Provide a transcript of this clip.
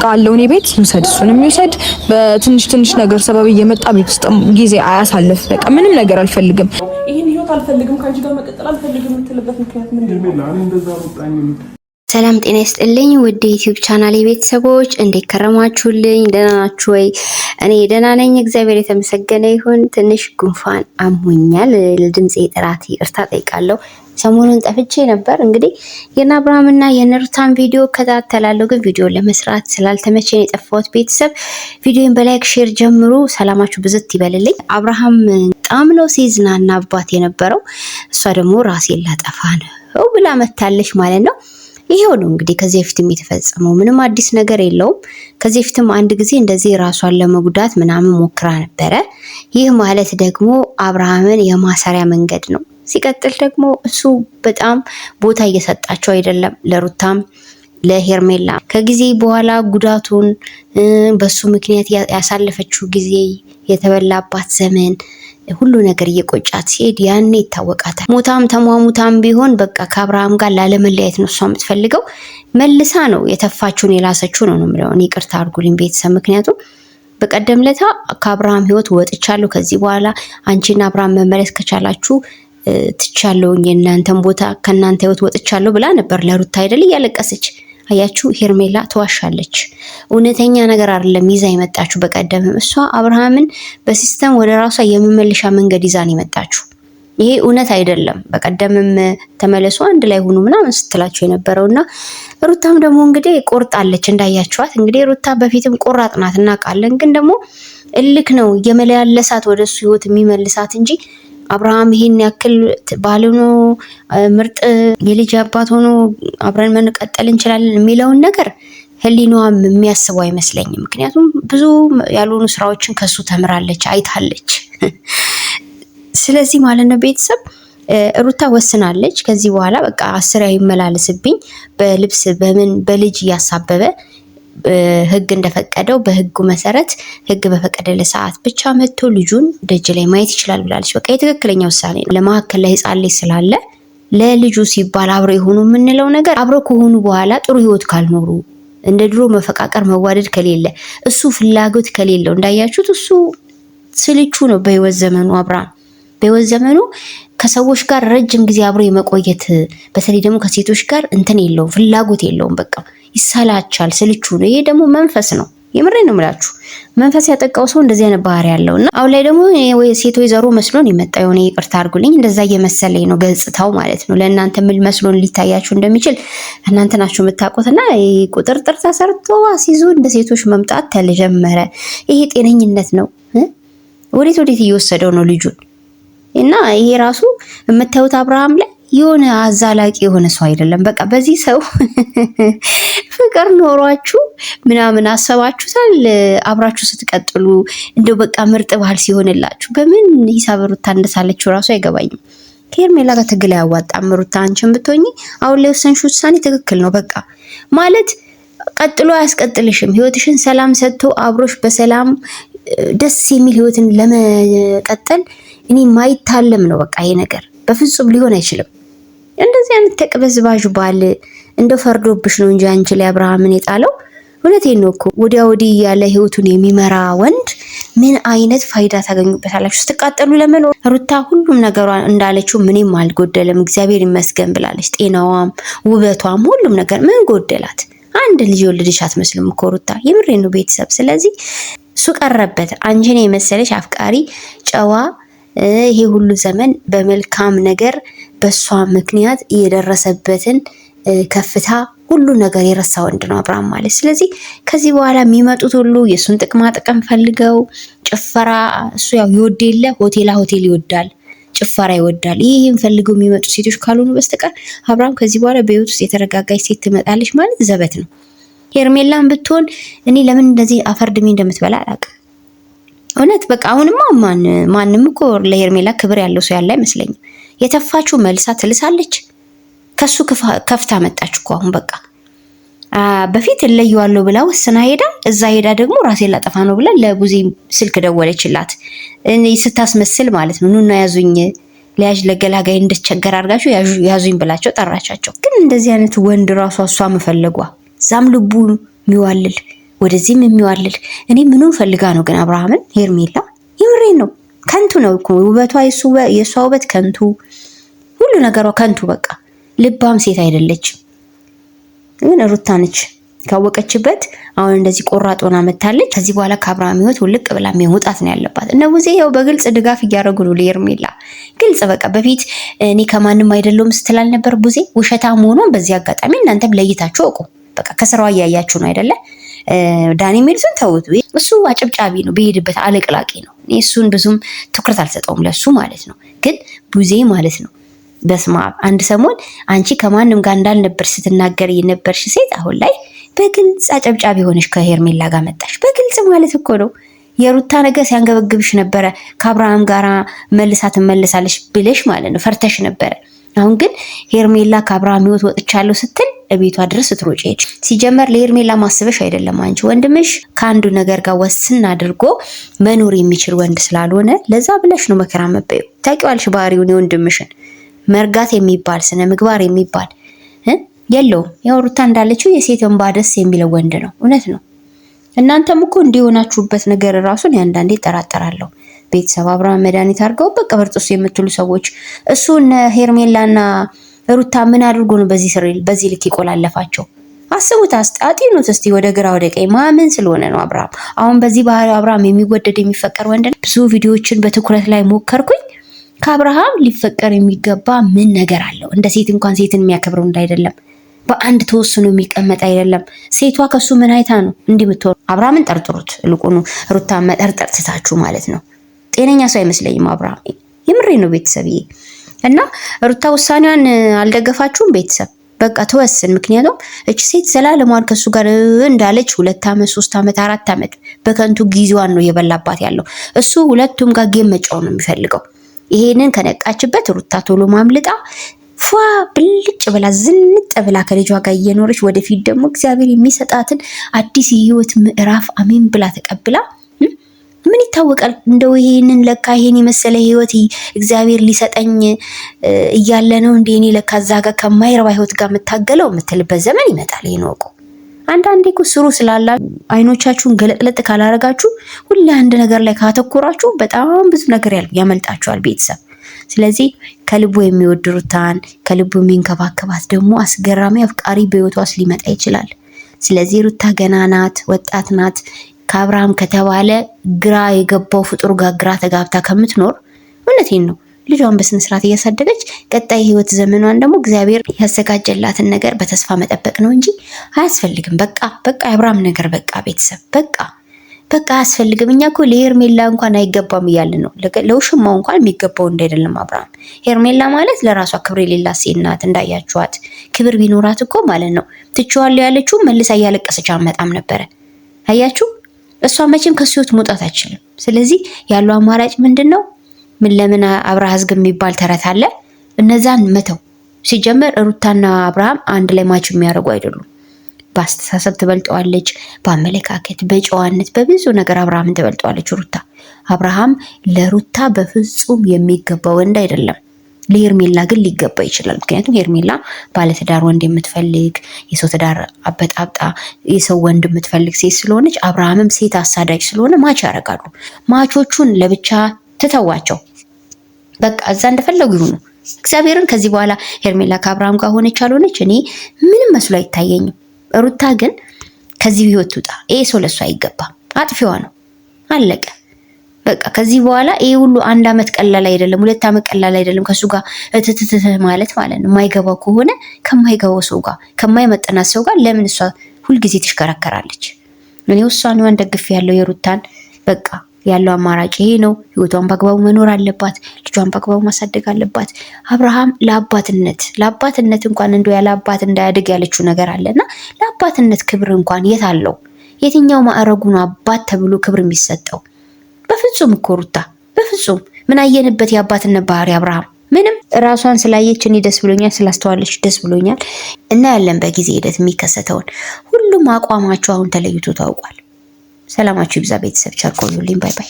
ቃለው እኔ ቤት ይውሰድ እሱንም ይውሰድ በትንሽ ትንሽ ነገር ሰበብ እየመጣ ቤት ውስጥ ጊዜ አያሳልፍ። በቃ ምንም ነገር አልፈልግም። ይሄን ህይወት አልፈልግም ካንቺ ጋር መቀጠል አልፈልግም የምትልበት ምክንያት ምንድን ነው? ሰላም ጤና ይስጥልኝ ውድ ዩቲዩብ ቻናሌ ቤተሰቦች እንዴት ከረማችሁልኝ? ደህና ናችሁ ወይ? እኔ ደህና ነኝ፣ እግዚአብሔር የተመሰገነ ይሁን። ትንሽ ጉንፋን አሞኛል፣ ለድምጼ ጥራት ይቅርታ ጠይቃለሁ። ሰሞኑን ጠፍቼ ነበር። እንግዲህ የና አብርሃምና የነሩታን ቪዲዮ ከታተላለሁ፣ ግን ቪዲዮ ለመስራት ስላልተመቸኝ የጠፋሁት። ቤተሰብ ቪዲዮን በላይክ ሼር ጀምሩ። ሰላማችሁ ብዝት ይበልልኝ። አብርሃም በጣም ነው ሲዝናና አባት የነበረው፣ እሷ ደግሞ ራሴን ላጠፋ ነው ብላ መታለች ማለት ነው። ይሄው ነው እንግዲህ ከዚህ በፊትም የተፈጸመው፣ ምንም አዲስ ነገር የለውም። ከዚህ በፊትም አንድ ጊዜ እንደዚህ ራሷን ለመጉዳት ምናምን ሞክራ ነበረ። ይህ ማለት ደግሞ አብርሃምን የማሰሪያ መንገድ ነው። ሲቀጥል ደግሞ እሱ በጣም ቦታ እየሰጣቸው አይደለም፣ ለሩታም ለሄርሜላ። ከጊዜ በኋላ ጉዳቱን በሱ ምክንያት ያሳለፈችው ጊዜ፣ የተበላባት ዘመን፣ ሁሉ ነገር እየቆጫት ሲሄድ ያኔ ይታወቃታል። ሞታም ተሟሙታም ቢሆን በቃ ከአብርሃም ጋር ላለመለያየት ነው እሷ የምትፈልገው። መልሳ ነው የተፋችውን የላሰችው ነው የምለው። ይቅርታ አድርጉልኝ ቤተሰብ፣ ምክንያቱም በቀደም ለታ ከአብርሃም ህይወት ወጥቻለሁ፣ ከዚህ በኋላ አንቺና አብርሃም መመለስ ከቻላችሁ ትቻለውኝ፣ የእናንተን ቦታ ከእናንተ ህይወት ወጥቻለሁ ብላ ነበር ለሩታ አይደል እያለቀሰች። አያችሁ ሄርሜላ ተዋሻለች። እውነተኛ ነገር አይደለም ይዛ የመጣችሁ። በቀደምም እሷ አብርሃምን በሲስተም ወደ ራሷ የመመለሻ መንገድ ይዛን የመጣችሁ። ይሄ እውነት አይደለም። በቀደምም ተመለሱ አንድ ላይ ሆኑ ምናምን ስትላቸው የነበረውና ሩታም ደግሞ እንግዲህ ቆርጣለች እንዳያችኋት። እንግዲህ ሩታ በፊትም ቆራጥ ናት እናውቃለን፣ ግን ደግሞ እልክ ነው የመለያለሳት ወደሱ ህይወት የሚመልሳት እንጂ አብርሃም ይሄን ያክል ባል ሆኖ ምርጥ የልጅ አባት ሆኖ አብረን መቀጠል እንችላለን የሚለውን ነገር ህሊናዋም የሚያስበው አይመስለኝም። ምክንያቱም ብዙ ያልሆኑ ስራዎችን ከሱ ተምራለች፣ አይታለች። ስለዚህ ማለት ነው ቤተሰብ ሩታ ወስናለች። ከዚህ በኋላ በቃ 10 ይመላለስብኝ በልብስ በምን በልጅ እያሳበበ ህግ እንደፈቀደው በህጉ መሰረት ህግ በፈቀደለ ሰዓት ብቻ መጥቶ ልጁን ደጅ ላይ ማየት ይችላል ብላለች። በቃ የትክክለኛ ውሳኔ ነው። ለማከለ ህፃን ልጅ ስላለ ለልጁ ሲባል አብረው የሆኑ የምንለው ነገር አብረው ከሆኑ በኋላ ጥሩ ህይወት ካልኖሩ፣ እንደ ድሮ መፈቃቀር መዋደድ ከሌለ፣ እሱ ፍላጎት ከሌለው፣ እንዳያችሁት እሱ ስልቹ ነው በህይወት ዘመኑ። አብርሃም በህይወት ዘመኑ ከሰዎች ጋር ረጅም ጊዜ አብሮ የመቆየት በተለይ ደግሞ ከሴቶች ጋር እንትን የለውም፣ ፍላጎት የለውም። በቃ ይሰላቻል፣ ስልቹ ነው። ይሄ ደግሞ መንፈስ ነው። የምሬ ነው የምላችሁ። መንፈስ ያጠቃው ሰው እንደዚህ አይነት ባህሪ ያለውና አሁን ላይ ደግሞ ሴቶች ዘሮ መስሎን የመጣው የሆነ ይቅርታ አድርጉልኝ፣ እንደዛ እየመሰለኝ ነው ገጽታው ማለት ነው። ለእናንተ ምን መስሎን ሊታያችሁ እንደሚችል እናንተ ናችሁ የምታውቁትና ቁጥርጥር ተሰርቶ አስይዞ እንደ ሴቶች መምጣት ተጀመረ። ይሄ ጤነኝነት ነው? ወዴት እየወሰደው ነው ልጁን? እና ይሄ ራሱ የምታዩት አብርሃም ላይ የሆነ አዛላቂ የሆነ ሰው አይደለም። በቃ በዚህ ሰው ፍቅር ኖሯችሁ ምናምን አሰባችሁታል አብራችሁ ስትቀጥሉ እንደው በቃ ምርጥ ባህል ሲሆንላችሁ በምን ሂሳብ ሩታ እንደሳለችው ራሱ አይገባኝም። ከሄርሜላ ጋር ትግል ያዋጣም። ሩታ አንቺን ብትሆኚ አሁን ላይ ወሰንሽው ውሳኔ ትክክል ነው። በቃ ማለት ቀጥሎ አያስቀጥልሽም። ህይወትሽን ሰላም ሰጥቶ አብሮሽ በሰላም ደስ የሚል ህይወትን ለመቀጠል እኔ ማይታለም ነው። በቃ ይሄ ነገር በፍጹም ሊሆን አይችልም። እንደዚህ አይነት ተቅበዝባዥ ባል እንደው ፈርዶብሽ ነው እንጂ አንቺ ላይ አብርሃምን የጣለው። እውነቴን ነው እኮ ወዲያ ወዲህ ያለ ህይወቱን የሚመራ ወንድ ምን አይነት ፋይዳ ታገኙበታላችሁ ስትቃጠሉ ለመኖር? ሩታ ሁሉም ነገሯ እንዳለችው ምንም አልጎደለም እግዚአብሔር ይመስገን ብላለች። ጤናዋም ውበቷም ሁሉም ነገር ምን ጎደላት? አንድ ልጅ ወለደች አትመስልም እኮ ሩታ። የምሬን ነው ቤተሰብ። ስለዚህ እሱ ቀረበት። አንቺን የመሰለች አፍቃሪ ጨዋ ይሄ ሁሉ ዘመን በመልካም ነገር በሷ ምክንያት የደረሰበትን ከፍታ ሁሉ ነገር የረሳ ወንድ ነው አብርሃም ማለት። ስለዚህ ከዚህ በኋላ የሚመጡት ሁሉ የሱን ጥቅማ ጥቅም ፈልገው ጭፈራ፣ እሱ ያው ይወድ የለ ሆቴል ይወዳል፣ ጭፈራ ይወዳል። ይሄን ፈልገው የሚመጡ ሴቶች ካልሆኑ በስተቀር አብርሃም ከዚህ በኋላ በህይወት ውስጥ የተረጋጋች ሴት ትመጣለች ማለት ዘበት ነው። ሄርሜላን ብትሆን እኔ ለምን እንደዚህ አፈርድሜ እንደምትበላ አላውቅም። እውነት በቃ አሁንማ ማንም እኮ ለሄርሜላ ክብር ያለው ሰው ያለ አይመስለኝም። የተፋችው መልሳ ትልሳለች። ከሱ ከፍታ መጣች እኮ አሁን በቃ በፊት እለየዋለሁ ብላ ወስና እዛ ሄዳ ደግሞ ራሴን ላጠፋ ነው ብላ ለቡዜ ስልክ ደወለችላት። ስታስመስል ማለት ነው። ኑና ያዙኝ ለያዥ ለገላጋይ እንደተቸገረ አድርጋችሁ ያዙኝ ብላቸው ጠራቻቸው። ግን እንደዚህ አይነት ወንድ ራሷ እሷ መፈለጓ ዛም ልቡ የሚዋልል ወደዚህም የሚዋልል እኔ ምኑን ፈልጋ ነው ግን አብርሃምን ሄርሜላ? የምሬን ነው። ከንቱ ነው እኮ ውበቷ፣ የሷ ውበት ከንቱ፣ ሁሉ ነገሯ ከንቱ። በቃ ልባም ሴት አይደለችም። ግን ሩታ ነች ካወቀችበት አሁን እንደዚህ ቆራጥ ሆና መታለች። ከዚህ በኋላ ከአብርሃም ህይወት ውልቅ ብላ መውጣት ነው ያለባት። እነ ቡዜ ያው በግልጽ ድጋፍ እያደረጉ ነው ለሄርሜላ። ግልጽ በቃ በፊት እኔ ከማንም አይደለሁም ስትላል ነበር ቡዜ። ውሸታም መሆኗን በዚህ አጋጣሚ እናንተም ለይታችሁ እወቁ። በቃ ከስራዋ እያያችሁ ነው አይደለ? ዳኒ ሜልሶን ተውት። እሱ አጨብጫቢ ነው፣ በሄድበት አለቅላቂ ነው። እሱን ብዙም ትኩረት አልሰጠውም ለሱ ማለት ነው። ግን ቡዜ ማለት ነው በስማ አንድ ሰሞን አንቺ ከማንም ጋር እንዳልነበር ስትናገር የነበርሽ ሴት አሁን ላይ በግልጽ አጨብጫቢ ሆነሽ ከሄርሜላ ጋር መጣሽ። በግልጽ ማለት እኮ ነው። የሩታ ነገር ሲያንገበግብሽ ነበረ። ከአብርሃም ጋራ መልሳት ትመለሳለሽ ብለሽ ማለት ነው ፈርተሽ ነበረ። አሁን ግን ሄርሜላ ከአብርሃም ህይወት ወጥቻለሁ ስትል ለቤቷ ድረስ ስትሮጪ ሄድሽ። ሲጀመር ለሄርሜላ ማስበሽ አይደለም። አንቺ ወንድምሽ ከአንዱ ነገር ጋር ወስን አድርጎ መኖር የሚችል ወንድ ስላልሆነ ለዛ ብለሽ ነው መከራ መበዩ። ታውቂዋለሽ ባህሪውን የወንድምሽን። መርጋት የሚባል ስነ ምግባር የሚባል የለውም። ያው ሩታ እንዳለችው የሴት እንባ ደስ የሚለው ወንድ ነው። እውነት ነው። እናንተም እኮ እንዲሆናችሁበት ነገር ራሱን አንዳንዴ እጠራጠራለሁ። ቤተሰብ አብርሃም መድኃኒት አድርገው በቀበርጦስ የምትሉ ሰዎች እሱን ሄርሜላና ሩታ ምን አድርጎ ነው በዚህ ልክ ይቆላለፋቸው? አስቡት፣ አጢኑት እስቲ ወደ ግራ ወደ ቀኝ። ማመን ስለሆነ ነው አብርሃም። አሁን በዚህ ባህሪው አብርሃም የሚወደድ የሚፈቀር ወንድ ነው። ብዙ ቪዲዮዎችን በትኩረት ላይ ሞከርኩኝ። ከአብርሃም ሊፈቀር የሚገባ ምን ነገር አለው? እንደ ሴት እንኳን ሴትን የሚያከብረው እንዳይደለም፣ በአንድ ተወስኖ የሚቀመጥ አይደለም። ሴቷ ከሱ ምን አይታ ነው እንዲህ የምትሆነው? አብርሃምን ጠርጥሩት። ልቁኑ ሩታን መጠርጠር ትታችሁ ማለት ነው። ጤነኛ ሰው አይመስለኝም አብርሃም። የምሬ ነው ቤተሰብዬ። እና ሩታ ውሳኔዋን አልደገፋችሁም ቤተሰብ? በቃ ተወስን። ምክንያቱም እቺ ሴት ዘላለሟን ከሱ ጋር እንዳለች 2 ዓመት 3 ዓመት 4 ዓመት በከንቱ ጊዜዋን ነው እየበላባት ያለው። እሱ ሁለቱም ጋር ጌም መጫወት ነው የሚፈልገው። ይሄንን ከነቃችበት ሩታ ቶሎ ማምልጣ ፏ ብልጭ ብላ ዝንጥ ብላ ከልጇ ጋር እየኖረች ወደፊት ደግሞ እግዚአብሔር የሚሰጣትን አዲስ የህይወት ምዕራፍ አሜን ብላ ተቀብላ ምን ይታወቃል? እንደው ይሄንን ለካ ይሄን የመሰለ ህይወት እግዚአብሔር ሊሰጠኝ እያለ ነው እንዴ እኔ ለካ እዛ ጋር ከማይረባ ህይወት ጋር የምታገለው የምትልበት ዘመን ይመጣል። ይሄን ወቁ። አንዳንዴ እኮ ስሩ ስላላ አይኖቻችሁን ገለጥለጥ ካላረጋችሁ ሁሌ አንድ ነገር ላይ ካተኮራችሁ በጣም ብዙ ነገር ያመልጣችኋል ቤተሰብ። ስለዚህ ከልቡ የሚወድ ሩታን ከልቡ የሚንከባከባት ደግሞ አስገራሚ አፍቃሪ በህይወቷ ሊመጣ ይችላል። ስለዚህ ሩታ ገና ናት፣ ወጣት ናት። ከአብርሃም ከተባለ ግራ የገባው ፍጡር ጋር ግራ ተጋብታ ከምትኖር እውነቴን ነው ልጇን በስነ ስርዓት እያሳደገች ቀጣይ ህይወት ዘመኗን ደግሞ እግዚአብሔር ያዘጋጀላትን ነገር በተስፋ መጠበቅ ነው እንጂ አያስፈልግም። በቃ የአብርሃም ነገር በቃ ቤተሰብ በቃ አያስፈልግም። እኛ እኮ ለሄርሜላ እንኳን አይገባም እያልን ነው። ለውሽማው እንኳን የሚገባው እንዳይደለም አብርሃም። ሄርሜላ ማለት ለራሷ ክብር የሌላት ሴት ናት። እንዳያችኋት ክብር ቢኖራት እኮ ማለት ነው ትችዋለሁ ያለችው መልሳ እያለቀሰች አመጣም ነበረ። አያችሁ፣ እሷ መቼም ከሱ ህይወት መውጣት አይችልም። ስለዚህ ያለው አማራጭ ምንድነው? ምን ለምን አብርሃ ህዝግ የሚባል ተረት አለ። እነዛን መተው። ሲጀመር ሩታና አብርሃም አንድ ላይ ማች የሚያደርጉ አይደሉም። በአስተሳሰብ ትበልጠዋለች፣ በአመለካከት፣ በጨዋነት፣ በብዙ ነገር አብርሃምን ትበልጠዋለች ሩታ። አብርሃም ለሩታ በፍጹም የሚገባ ወንድ አይደለም። ለሄርሜላ ግን ሊገባ ይችላል። ምክንያቱም ሄርሜላ ባለትዳር ወንድ የምትፈልግ የሰው ትዳር አበጣብጣ የሰው ወንድ የምትፈልግ ሴት ስለሆነች፣ አብርሃምም ሴት አሳዳጅ ስለሆነ ማች ያደርጋሉ። ማቾቹን ለብቻ ትተዋቸው። በቃ እዛ እንደፈለጉ ይሁኑ። እግዚአብሔርን ከዚህ በኋላ ሄርሜላ ከአብርሃም ጋር ሆነች አልሆነች እኔ ምንም መስሎ አይታየኝም። ሩታ ግን ከዚህ ህይወት ትውጣ። ይሄ ሰው ለሷ አይገባም። አጥፊዋ ነው። አለቀ በቃ። ከዚህ በኋላ ይሄ ሁሉ 1 ዓመት ቀላል አይደለም፣ 2 ዓመት ቀላል አይደለም። ከሱ ጋር እትትት ማለት ነው። የማይገባው ከሆነ ከማይገባው ሰው ጋር ከማይመጠናት ሰው ጋር ለምን እሷ ሁልጊዜ ትሽከረከራለች? እኔ ውሳኔዋን ደግፍ ያለው የሩታን በቃ ያለው አማራጭ ይሄ ነው። ህይወቷን በአግባቡ መኖር አለባት። ልጇን በአግባቡ ማሳደግ አለባት። አብርሃም ለአባትነት እንኳን እንደው ያለ አባት እንዳያድግ ያለችው ነገር አለና ለአባትነት ክብር እንኳን የት አለው? የትኛው ማዕረጉ ነው አባት ተብሎ ክብር የሚሰጠው? በፍጹም እኮ ሩታ በፍጹም። ምን አየንበት የአባትነት ባህሪ አብርሃም? ምንም። ራሷን ስላየች እኔ ደስ ብሎኛል፣ ስላስተዋለች ደስ ብሎኛል። እና ያለን በጊዜ ሂደት የሚከሰተውን ሁሉም አቋማቸው አሁን ተለይቶ ታውቋል። ሰላማችሁ ይብዛ ቤተሰብ። ቸር ቆዩልኝ። ባይ ባይ።